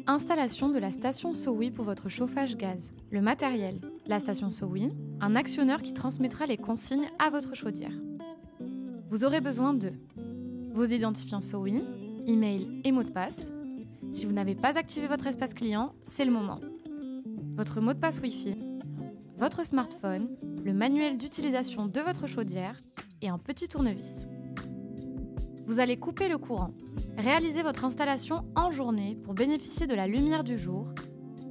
Installation de la station SOWI pour votre chauffage gaz. Le matériel, la station SOWI, un actionneur qui transmettra les consignes à votre chaudière. Vous aurez besoin de vos identifiants SOWI, email et mot de passe. Si vous n'avez pas activé votre espace client, c'est le moment. Votre mot de passe Wi-Fi, votre smartphone, le manuel d'utilisation de votre chaudière et un petit tournevis. Vous allez couper le courant. Réalisez votre installation en journée pour bénéficier de la lumière du jour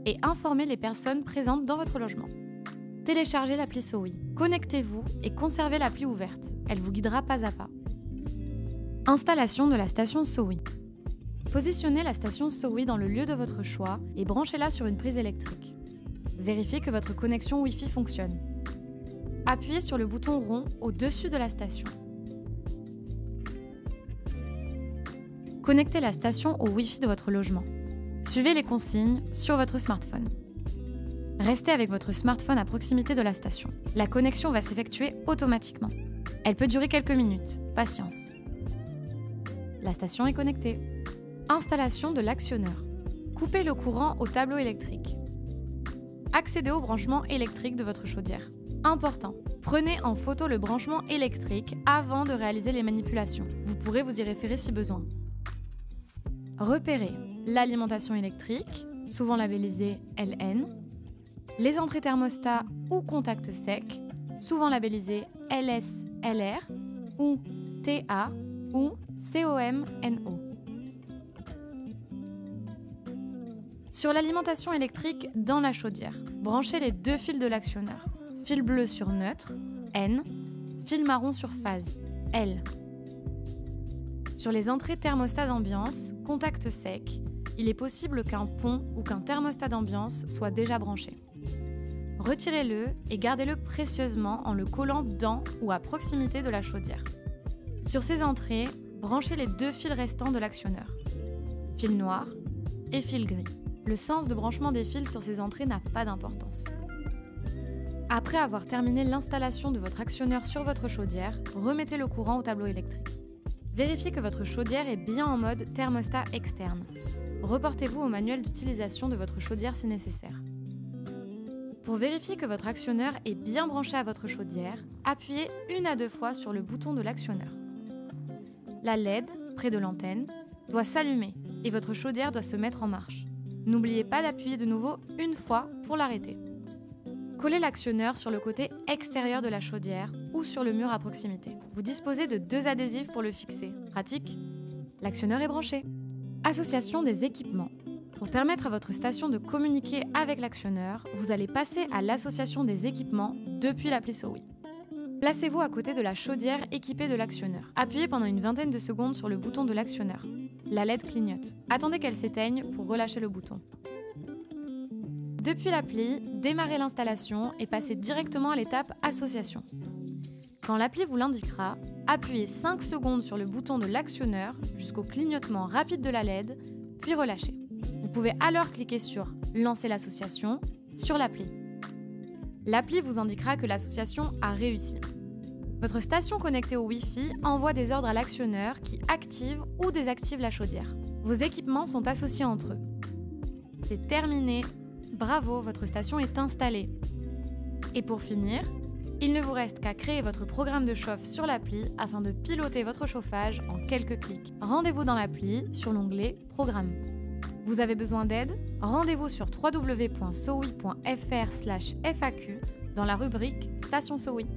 et informer les personnes présentes dans votre logement. Téléchargez l'appli SOWI. Connectez-vous et conservez l'appli ouverte. Elle vous guidera pas à pas. Installation de la station SOWI. Positionnez la station SOWI dans le lieu de votre choix et branchez-la sur une prise électrique. Vérifiez que votre connexion Wi-Fi fonctionne. Appuyez sur le bouton rond au-dessus de la station. Connectez la station au Wi-Fi de votre logement. Suivez les consignes sur votre smartphone. Restez avec votre smartphone à proximité de la station. La connexion va s'effectuer automatiquement. Elle peut durer quelques minutes. Patience. La station est connectée. Installation de l'actionneur. Coupez le courant au tableau électrique. Accédez au branchement électrique de votre chaudière. Important, prenez en photo le branchement électrique avant de réaliser les manipulations. Vous pourrez vous y référer si besoin. Repérez l'alimentation électrique, souvent labellisée LN, les entrées thermostat ou contact sec, souvent labellisées LS/LR ou TA ou COM/NO. Sur l'alimentation électrique dans la chaudière, branchez les deux fils de l'actionneur. Fil bleu sur neutre, N, fil marron sur phase, L. Sur les entrées thermostat d'ambiance, contact sec, il est possible qu'un pont ou qu'un thermostat d'ambiance soit déjà branché. Retirez-le et gardez-le précieusement en le collant dans ou à proximité de la chaudière. Sur ces entrées, branchez les deux fils restants de l'actionneur, fil noir et fil gris. Le sens de branchement des fils sur ces entrées n'a pas d'importance. Après avoir terminé l'installation de votre actionneur sur votre chaudière, remettez le courant au tableau électrique. Vérifiez que votre chaudière est bien en mode thermostat externe. Reportez-vous au manuel d'utilisation de votre chaudière si nécessaire. Pour vérifier que votre actionneur est bien branché à votre chaudière, appuyez 1 à 2 fois sur le bouton de l'actionneur. La LED, près de l'antenne, doit s'allumer et votre chaudière doit se mettre en marche. N'oubliez pas d'appuyer de nouveau 1 fois pour l'arrêter. Collez l'actionneur sur le côté extérieur de la chaudière ou sur le mur à proximité. Vous disposez de 2 adhésifs pour le fixer. Pratique. L'actionneur est branché. Association des équipements. Pour permettre à votre station de communiquer avec l'actionneur, vous allez passer à l'association des équipements depuis l'appli SOWI. Placez-vous à côté de la chaudière équipée de l'actionneur. Appuyez pendant une vingtaine de secondes sur le bouton de l'actionneur. La LED clignote. Attendez qu'elle s'éteigne pour relâcher le bouton. Depuis l'appli, démarrez l'installation et passez directement à l'étape association. Quand l'appli vous l'indiquera, appuyez 5 secondes sur le bouton de l'actionneur jusqu'au clignotement rapide de la LED, puis relâchez. Vous pouvez alors cliquer sur « Lancer l'association » sur l'appli. L'appli vous indiquera que l'association a réussi. Votre station connectée au Wi-Fi envoie des ordres à l'actionneur qui active ou désactive la chaudière. Vos équipements sont associés entre eux. C'est terminé. Bravo, votre station est installée. Et pour finir, il ne vous reste qu'à créer votre programme de chauffe sur l'appli afin de piloter votre chauffage en quelques clics. Rendez-vous dans l'appli sur l'onglet « Programme ». Vous avez besoin d'aide? Rendez-vous sur www.sowi.fr/FAQ dans la rubrique « Station SOWI ».